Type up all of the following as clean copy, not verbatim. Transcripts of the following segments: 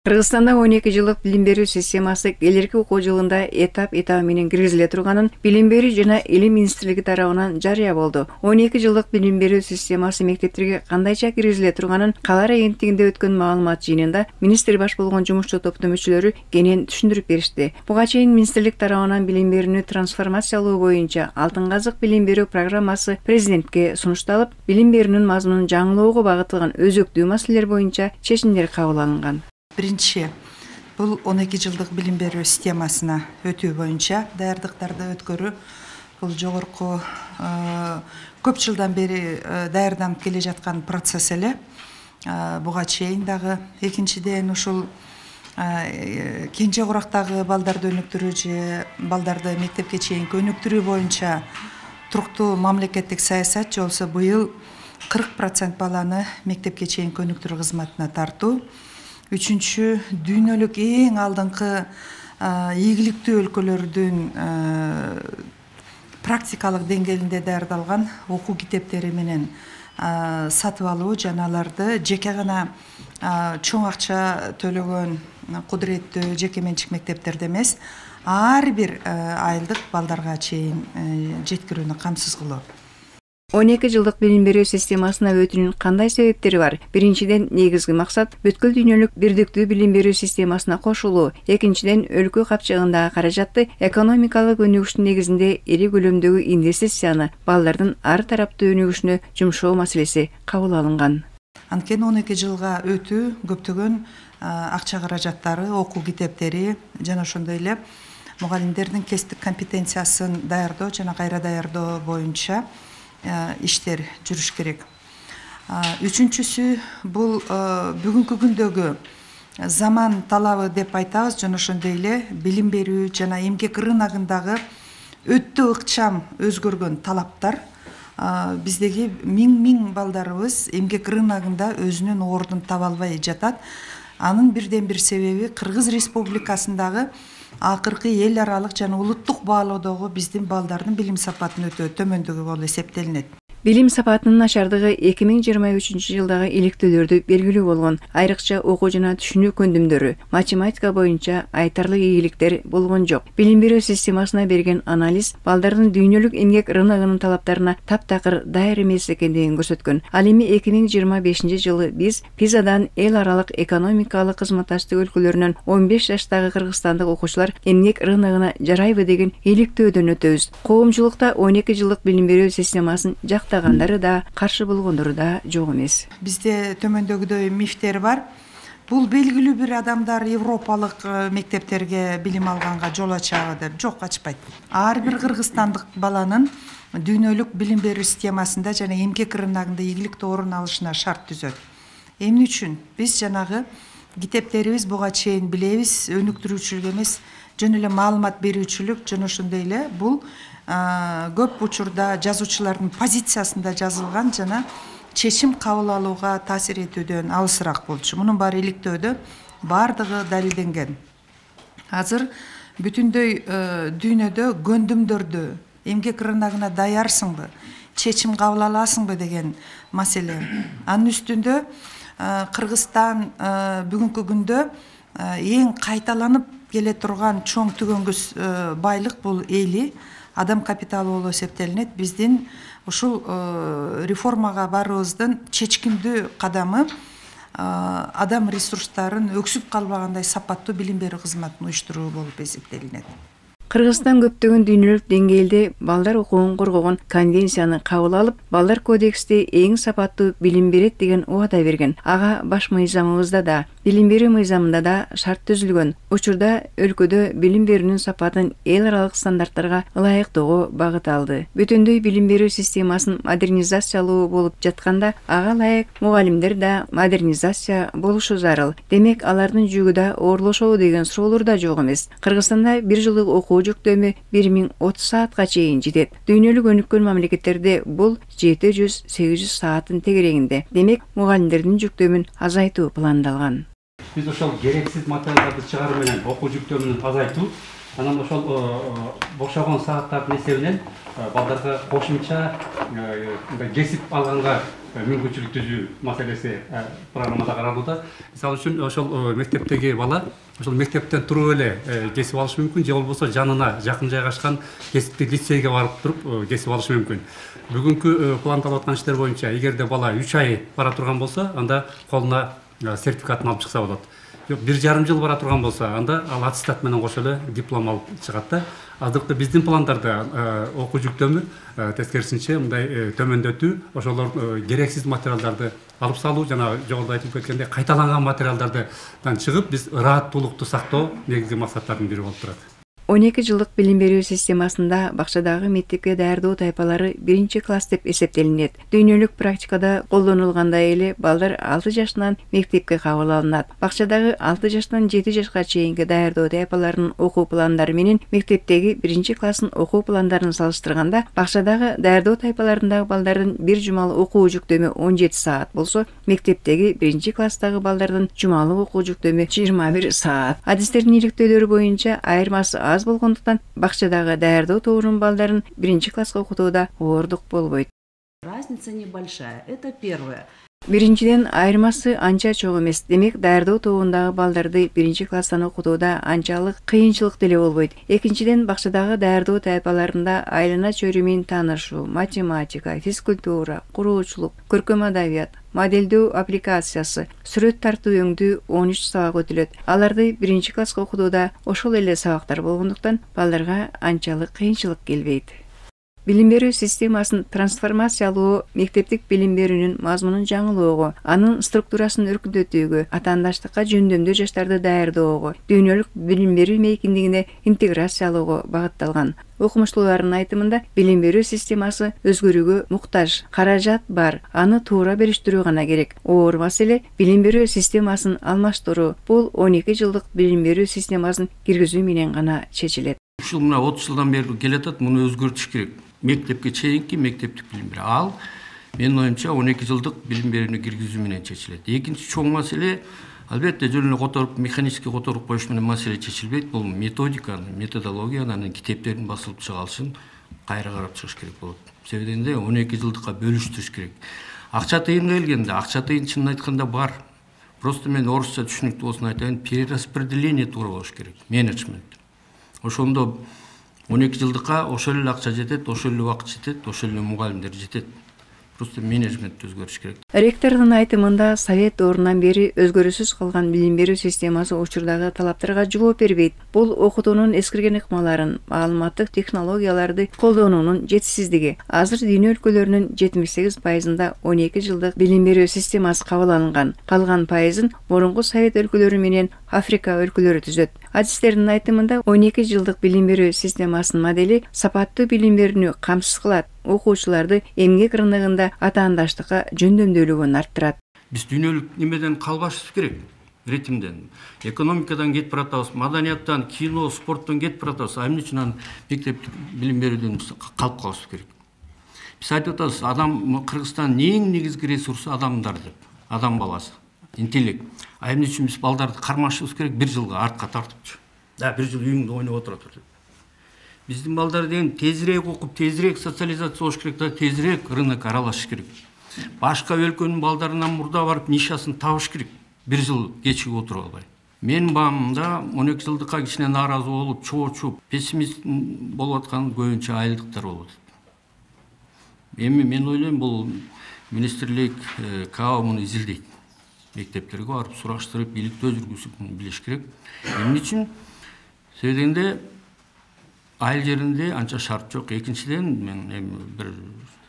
Кыргызстанда 12 жылдык билим берүү системасы келерки окуу жылында этап менен киргизиле турганын Билим берүү жана Илим министрлиги тарабынан жарыя болду. 12 жылдык билим берүү системасы мектептерге кандайча киргизиле турганын Калар агенттигинде өткөн маалымат жыйынында министр баш болгон жумушчу топтун мүчөлөрү кенен түшүндүрүп беришти. Буга чейин министрлик тарабынан билим берүүнү трансформациялоо боюнча Алтын казык билим берүү программасы президентке сунушталып, билим берүүнүн мазмунун жаңылоого багытылган өзөктүү маселелер боюнча чечимдер кабыл алынган. Биринчи, бул 12 жылдык билим берүү системасына өтүү боюнча даярдыктарды өткөрүү. Бул жогорку көп жылдан бери даярданып келе жаткан процесс эле. Буга чейин дагы экинчиден ушул кенже курактагы балдарды өнүктүрүү же балдарды мектепке чейинки өнүктүрүү боюнча туруктуу мамлекеттик саясат жолсо быйыл 40% баланы мектепке чейинки өнүктүрүү кызматына тартуу. Үчүнчү, дүйнөлүк эң алдыңкы ийгиликтүү өлкөлөрдүн практикалык деңгээлинде даярдалган окуу китептери менен сатып алуу жана аларды жеке гана чоң акча төлөгөн кудуреттүү жеке менчик мектептерде эмес, ар бир айылдык балдарга чейин жеткирүүнү камсыз кылуу. 12 жылдык билим берүү системасына өтүүнүн кандай себептери бар? Биринчиден, негизги максат бүткүл дүйнөлүк бирдиктүү билим берүү системасына кошулуу. Экинчиден, өлкө капчыгындагы каражатты экономикалык өнүгүштүн негизинде ири көлөмдөгү инвестицияны балдардын ар тараптуу өнүгүшүнө жумшоо маселеси кабыл алынган. Анткени 12 жылга өтүү көптөгөн акча каражаттары, окуу китептери жана ошондой эле мугалимдердин кесиптик компетенциясын даярдоо жана кайра даярдоо боюнча иштер жүрүш керек. Үчүнчүсү, бул бүгүнкү күндөгү заман талабы деп айтабыз, жана ошондой эле билим берүү жана эмгек рыногундагы өтө ыкчам өзгөргөн талаптар. Биздеги миң балдарыбыз эмгек рыногунда өзүнүн ордун таба албай жатат. Анын бирден бир себеби Кыргыз Республикасындагы акыркы эл аралык жана улуттук баалоодогу биздин балдардын билим сапатынын өтө төмөндүгү болуп эсептелинет. Билим сапатынын начардыгы 2023 жылдагы иликтөөлөрдү белгилүү болгон. Айрыкча окуу жана түшүнүү көндүмдөрү, математика боюнча айтарлык ийгиликтер болгон жок. Билим берүү системасына берген анализ балдардын дүйнөлүк эмгек рыногунун талаптарына таптакыр даяр эмес экендигин көрсөткөн. Ал эми 2025 жылы биз ПИЗадан эл аралык экономикалык кызматташтык өлкөлөрүнөн 15 жаштагы кыргызстандык окуучулар эмгек рыногуна жарайбы деген иликтөөдөн өтөбүз. Коомчулукта 12 жылдык билим берүү системасын жактагандары да, каршы болгондору да жок эмес. Бизде төмөндөгүдөй мифтер бар. Бул белгилүү бир адамдар европалык мектептерге билим алганга жол ачабы деп жок, ачпайт. Ар бир кыргызстандык баланын дүйнөлүк билим берүү системасында жана эмгек рыногунда ийгиликтүү орун алышына шарт түзөт. Эмне үчүн? Биз жанагы китептерибиз буга чейин билебиз, өнүктүрүүчүлүк эмес, жөн эле маалымат берүүчүлүк, жана ошондой эле бул көп учурда жазуучулардын позициясында жазылган жана чечим кабыл алууга таасир этүүдөн алысыраак болчу. Мунун баары иликтөөдө бардыгы далилденген. Азыр бүтүндөй дүйнөдө көндүмдөрдү эмгек рыногуна даярсыңбы, чечим кабыл аласыңбы деген маселе. Анын үстүндө Кыргызстан бүгүнкү күндө эң кайталанып келе турган чоң түгөнгүс байлык бул эли адам капиталы болуп эсептелинет. Биздин ушул реформага барыбыздын чечкиндүү кадамы адам ресурстарын өксүп калбагандай сапаттуу билим берүү кызматын уюштуруу болуп эсептелинет. Кыргызстан көптөгөн дүйнөлүк деңгээлде балдар укугун коргогон конвенцияны кабыл алып, балдар кодексти эң сапаттуу билим берет деген убада берген. Ага баш мыйзамыбызда да, билим берүү мыйзамында да шарт түзүлгөн. Учурда өлкөдө билим берүүнүн сапатын эл аралык стандарттарга ылайыктоого багыт алды. Бүтүндөй билим берүү системасын модернизациялоо болуп жатканда, ага ылайык мугалимдер да модернизация болушу зарыл. Демек, алардын жүгү да оорлошобу деген суроолор да жок эмес. Кыргызстанда бир жылдык окуу жүктөмү 1030 саатка чейин жетет. Дүйнөлүк өнүккөн мамлекеттерде бул 700-800 сааттын тегерегинде. Демек, мугалимдердин жүктөмүн азайтуу пландалган. Биз ошол керексиз материалдарды чыгаруу менен окуу жүктөмүн азайтуу, анан ошол бошогон сааттардын эсебинен балдарга кошумча кесип алганга мүмкүнчүлүк түзүү маселеси программада каралууда. Мисалы үчүн ошол мектептеги бала ошол мектептен туруп эле кесип алышы мүмкүн, же болбосо жанына жакын жайгашкан кесиптик лицейге барып туруп кесип алышы мүмкүн. Бүгүнкү пландалып аткан иштер боюнча эгерде бала 3 ай бара турган болсо, анда колуна сертификатын алып чыкса болот. 1,5 жыл бара турган болсо, анда ал аттестат менен кошо эле диплом алып чыгат да. Азыркы биздин пландарда окуу жүктөмү тескерисинче мындай төмөндөтүү, ошолор керексиз материалдарды алып салуу, жана жогоруда айтылып кеткендей кайталанган материалдардан чыгып, биз ырааттуулукту сактоо негизги максаттардын бири болуп турат. 12 жылдык билим берүү системасында бакчадагы мектепке даярдоо тайпалары 1 класс деп эсептелинет. Дүйнөлүк практикада колдонулгандай эле балдар 6 жашынан мектепке кабыл алынат. Бакчадагы 6 жаштан 7 жашка чейинки даярдоо тайпаларынын окуу пландары менен мектептеги 1 класстын окуу пландарын салыштырганда, бакчадагы даярдоо тайпаларындагы балдардын бир жумалык окуу жүктөмү 17 саат болсо, мектептеги 1 класстагы балдардын жумалык окуу жүктөмү 21 саат. Адистердин иликтөөлөрү боюнча айырмасы аз болгондуктан бакчадагы даярдоо тобунун балдарын 1 класска окутууда оордук болбойт. Разница небольшая. Это первое. Биринчиден айырмасы анча чоң эмес. Демек, даярдоо тобундагы балдарды 1 класстан окутууда анчалык кыйынчылык деле болбойт. Экинчиден, бакчадагы даярдоо тайпаларында айлана чөйрө менен таанышуу, математика, физкультура, куруучулук, көркөм адабият, моделдөө аппликациясы, сүрөт тартуу өңдүү 13 сабак өтүлөт. Аларды 1 класска окутууда ошол эле сабактар болгондуктан балдарга анчалык кыйынчылык келбейт. Билим берүү системасын трансформациялоо мектептик билим берүүнүн мазмунун жаңылоого, анын структурасын өркүндөтүүгө, атаандаштыкка жөндөмдүү жаштарды даярдоого, дүйнөлүк билим берүү мейкиндигине интеграциялоого багытталган. Окумуштуулардын айтымында, билим берүү системасы өзгөрүүгө муктаж, каражат бар, аны туура бериштирүү гана керек. Оор маселе билим берүү системасын алмаштыруу. Бул 12 жылдык билим берүү системасын киргизүү менен гана чечилет. Ушул мына 30 жылдан бери келатат, муну өзгөртүш керек. Мектепке чейинки мектептик билим берүү. Ал менин оюмча 12 жылдык билим берүүнү киргизүү менен чечилет. Экинчи чоң маселе, албетте жөн эле которуп, механически которуп коюш менен маселе чечилбейт. Бул методиканы, методологиянын, китептердин басылып чыгалышын кайра карап чыгыш керек болот. Себебинде 12 жылдыкка бөлүштүрүш керек. Акча тыйынга келгенде, акча тыйын чынын айтканда бар. Просто мен орусча түшүнүктүү болсун айтайын, перераспределение туура болуш керек, менеджмент. Ошондо 12 жылдыкка ошол эле акча жетет, ошол эле убакыт жетет, ошол эле мугалимдер жетет. Просто менеджмент өзгөрүш керек. Ректордун айтымында, совет орунан бери өзгөрүүсүз калган билим берүү системасы учурдагы талаптарга жооп бербейт. Бул окутуунун эскирген ыкмаларын, маалыматтык технологияларды колдонуунун жетишсиздиги. Азыр дүйнө өлкөлөрүнүн 78%-ында 12 жылдык билим берүү системасы кабыл алынган. Калган пайызын мурунку совет өлкөлөрү менен Африка өлкөлөрү түзөт. Адистердин айтымында, 12 жылдык билим берүү системасынын модели сапаттуу билим берүүнү камсыз кылат. Окуучуларды эмгек рыногунда атаандаштыкка жөндөмдүүлүгүн арттырат. Биз дүйнөлүк немеден калбашыбыз керек, ритмден. Экономикадан кетип баратабыз, маданияттан, кино, спорттон кетип баратабыз. Эмне үчүн мектептик билим берүүдөн калып калышыбыз керек? Биз айтып атабыз, адам Кыргызстандын эң негизги ресурсу адамдар деп, адам баласы, интеллект. Эмне үчүн биз балдарды кармашыбыз керек, 1 жылга артка тартыпчы. 1 жыл үйүңдө ойноп отурат деп. Биздин балдар деген тезирээк окуп, тезирээк социализация болуш керек да, тезирээк рынок аралашыш керек. Башка өлкөнүн балдарынан мурда барып нишасын табыш керек. 1 жыл кечигип отуруп албай. Менин баамымда 12 жылдыкка кичине нааразы болуп, чоочуп, пессимист болуп аткан көбүнчө айылдыктар болот. Эми мен ойлойм, бул министрлик КАО муну изилдейт. Мектептерге барып сураштырып, иликтөө жүргүзүп билиш керек. Эмне үчүн? Себебинде айыл жеринде анча шарт жок. Экинчиден, мен бир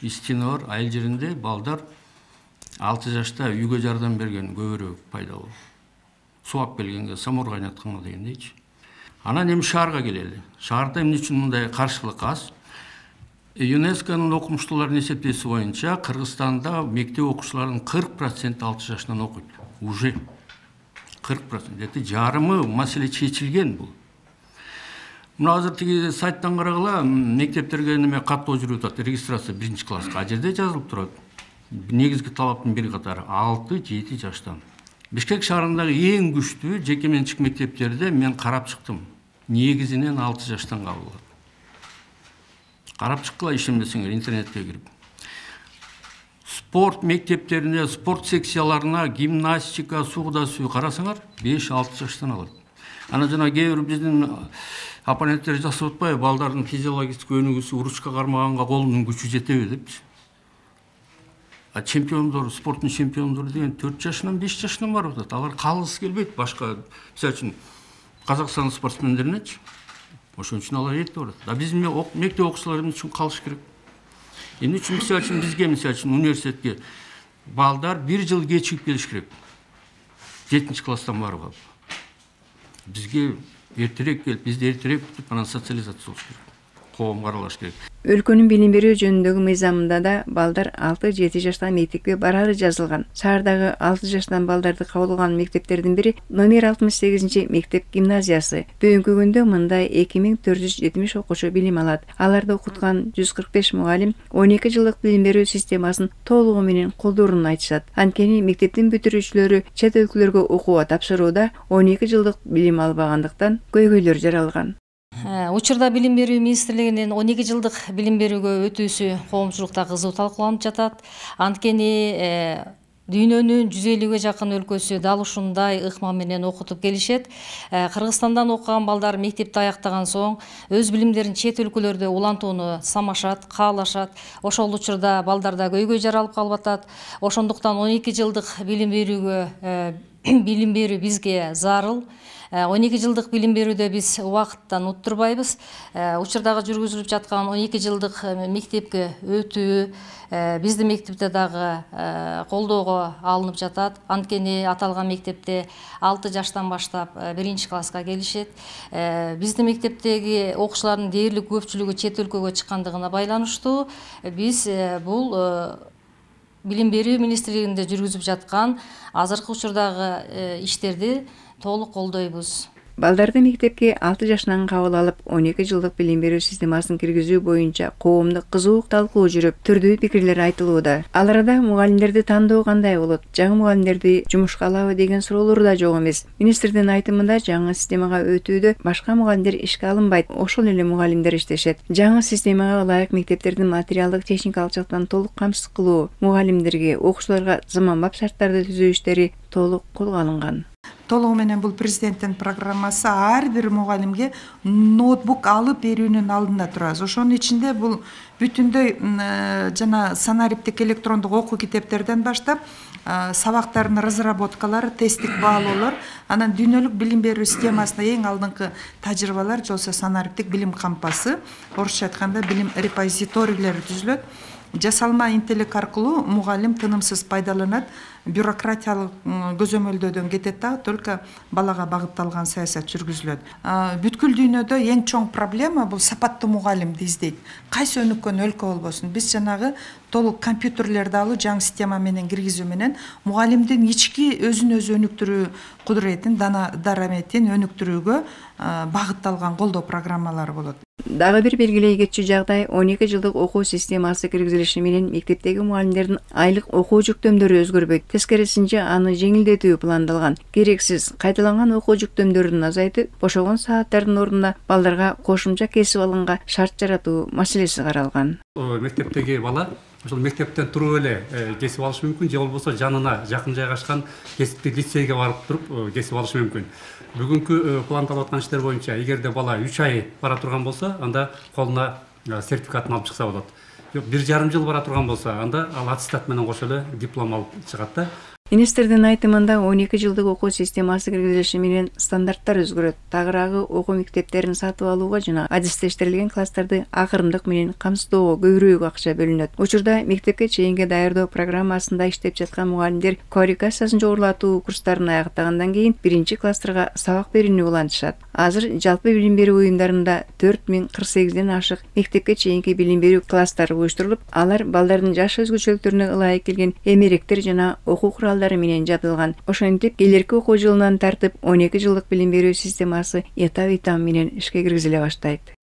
истина бар, айыл жеринде балдар 6 жашта үйгө жардам берген көбүрөөк пайда болот. Суу алып келгенге, самор кайнатканга дегендейчи. Анан эми шаарга келели. Шаарда эмне үчүн мындай каршылык аз? ЮНЕСКОнун окумуштуулардын эсептөөсү боюнча Кыргызстанда мектеп окуучуларынын 40% 6 жаштан окуйт. Уже 40%. Это жарымы маселе чечилген бул. Мына азыр тиги сайттан карагыла, мектептерге неме каттоо жүрүп атат, регистрация 1 класска. А жерде жазылып турат. Негизги талаптын бири катары 6-7 жаштан. Бишкек шаарындагы эң күчтүү жеке менчик мектептерде мен карап чыктым. Негизинен 6 жаштан кабыл алат. Карап чыккыла ишенбесеңер интернетке кирип. спорт мектептерине, спорт секцияларына гимнастика, сууда суу карасаңар 5-6 жаштан алат. Ана жана кээ бир биздин оппоненттер жасап атпайбы, балдардын физиологический өнүгүүсү урушка кармаганга колунун күчү жетеби депчи. А чемпиондор, спорттун чемпиондору деген 4 жашынан 5 жашынан барып атат. Алар калгысы келбейт башка, мисалы үчүн Казакстан спортсмендеринечи. Ошон үчүн алар эрте барат. А биздин мектеп окуучулары эмне үчүн калыш керек? Эмне үчүн мисалы үчүн бизге, мисалы үчүн университетке балдар 1 жыл кечигип келиш керек. 7-чи класстан барып алып. Бизге эртерээк келип, бизди эртерээк бүтүп, анан социализация болуш керек. Коомго аралаш керек. Өлкөнүн билим берүү жөнүндөгү мыйзамында да балдар 6-7 жаштан мектепке барары жазылган. Шаардагы 6 жаштан балдарды кабыл алган мектептердин бири номер 68-чи мектеп гимназиясы. Бүгүнкү күндө мында 2470 окуучу билим алат. Аларды окуткан 145 мугалим 12 жылдык билим берүү системасын толугу менен колдооруун айтышат. Анткени мектептин бүтүрүүчүлөрү чет өлкөлөргө окууга тапшырууда 12 жылдык билим албагандыктан көйгөйлөр жаралган. Учурда билим берүү министрлигинин 12 жылдык билим берүүгө өтүүсү коомчулукта кызуу талкууланып жатат. Анткени дүйнөнүн 150ге жакын өлкөсү дал ушундай ыкма менен окутуп келишет. Кыргызстандан окуган балдар мектепти аяктаган соң өз билимдерин чет өлкөлөрдө улантууну самашат, каалашат. Ошол учурда балдарда көйгөй жаралып калып атат. Ошондуктан 12 жылдык билим берүү бизге зарыл. 12 жылдык билим берүүдө биз убакыттан уттурбайбыз. Учурдагы жүргүзүлүп жаткан 12 жылдык мектепке өтүү биздин мектепте дагы колдоого алынып жатат. Анткени аталган мектепте 6 жаштан баштап 1-чи класска келишет. Биздин мектептеги окуучулардын дээрлик көпчүлүгү чет өлкөгө чыккандыгына байланыштуу биз бул билим берүү министрлигинде жүргүзүп жаткан азыркы учурдагы иштерди толук колдойбуз. Балдарды мектепке 6 жашынан кабыл алып, 12 жылдык билим берүү системасын киргизүү боюнча коомдук кызуу талкуу жүрүп, түрдүү пикирлер айтылууда. Ал арада мугалимдерди тандоо кандай болот, жаңы мугалимдерди жумушка алабы деген суроолор да жок эмес. Министрдин айтымында жаңы системага өтүүдө башка мугалимдер ишке алынбайт, ошол эле мугалимдер иштешет. Жаңы системага ылайык мектептердин материалдык техникалык жактан толук камсыз кылуу, мугалимдерге, окуучуларга заманбап шарттарды түзүү иштери толук колго алынган. Толугу менен бул президенттин программасы ар бир мугалимге ноутбук алып берүүнүн алдында турабыз. Ошонун ичинде бул бүтүндөй жана санариптик электрондук окуу китептерден баштап сабактардын разработкалары, тесттик баалоолор, анан дүйнөлүк билим берүү системасында эң алдыңкы тажрыйбалар жолсо санариптик билим кампасы, орусча айтканда билим репозиторийлери түзүлөт. Жасалма интеллект аркылуу мугалим тынымсыз пайдаланат, бюрократиялык көзөмөлдөөдөн кетет да, только балага багытталган саясат жүргүзүлөт. Бүткүл дүйнөдө эң чоң проблема бул сапаттуу мугалимди издейт. Кайсы өнүккөн өлкө болбосун, биз жанагы толук компьютерлерди алуу, жаңы система менен киргизүү менен мугалимдин ички өзүн өзү өнүктүрүү кудуретин, дараметин өнүктүрүүгө багытталган колдоо программалары болот. Дагы бир белгилей кетчү жагдай 12 жылдык окуу системасы киргизилиши менен мектептеги мугалимдердин айлык окуу жүктөмдөрү өзгөрбөйт. Тескерисинче аны жеңилдетүү пландалган. Керексиз, кайталанган окуу жүктөмдөрүн азайтып, бошогон сааттардын ордуна балдарга кошумча кесип алынга шарт жаратуу маселеси каралган. Мектептеги бала ошол мектептен туруп эле кесип алышы мүмкүн, же болбосо жанына жакын жайгашкан кесиптик лицейге барып туруп кесип алышы мүмкүн. Бүгүнкү пландалып аткан иштер боюнча эгерде бала 3 ай бара турган болсо, анда колуна сертификатын алып чыкса болот. 1,5 жыл бара турган болсо, анда ал аттестат менен кошо эле диплом алып чыгат да. Министрдин айтымында 12 жылдык окуу системасы киргизилиши менен стандарттар өзгөрөт. Тагыраагы окуу мектептерин сатып алууга жана адистештирилген класстарды акырындык менен камсыздоого көбүрөөк акча бөлүнөт. Учурда мектепке чейинки даярдоо программасында иштеп жаткан мугалимдер квалификациясын жогорулатуу курстарын аяктагандан кийин 1-чи класстарга сабак берүүнү улантышат. Азыр жалпы билим берүү уюмдарында 4048ден ашык мектепке чейинки билим берүү класстары уюштурулуп, алар балдардын жаш өзгөчөлүктөрүнө ылайык келген эмеректер жана окуу куралдары менен жабдылган. Ошентип, келерки окуу жылынан тартып 12 жылдык билим берүү системасы этап менен ишке киргизиле баштайт.